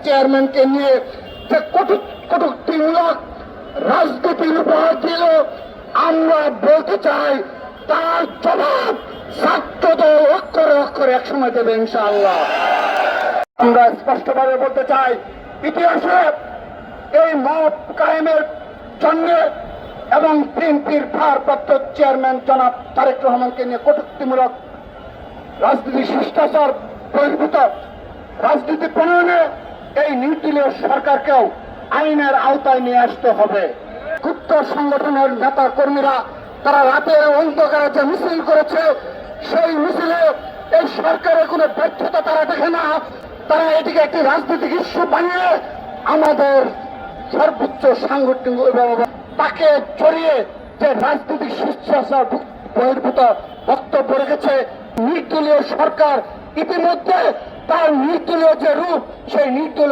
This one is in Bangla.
চেয়ারম্যানকে নিয়ে যে কটূক্তিমূলক রাজনীতির উপহার দিল, আমরা বলতে চাই তার জবাব ছাত্রদল অক্ষরে অক্ষরে একসময় দেবে ইনশাআল্লাহ। আমরা স্পষ্টভাবে বলতে চাই, ইতিহাসে এই মত কায়েমের জন্য এবং বিএনপির ভারপ্রাপ্ত চেয়ারম্যান জনাব তারেক রহমানকে নিয়ে কটূক্তিমূলক রাজনীতি শিষ্টাচার বহির্ভূত রাজনীতি প্রণয়নে এই নির্দলীয় সরকারকেও আইনের আওতায় নিয়ে আসতে হবে। গুপ্ত সংগঠনের নেতা কর্মীরা তারা রাতের অন্ধকারে যে মিছিল করেছে, সেই মিছিলে এই সরকারের কোনো ব্যর্থতা তারা দেখে না। তারা এটিকে একটি রাজনৈতিক ইস্যু বানিয়ে আমাদের সর্বোচ্চ সাংগঠনিক তাকে জড়িয়ে যে রাজনৈতিক শিষ্টাচার বহির্ভূত বক্তব্য রেখেছে। নির্দলীয় সরকার ইতিমধ্যে তার নির্দলীয় যে রূপ, সেই নির্দলীয়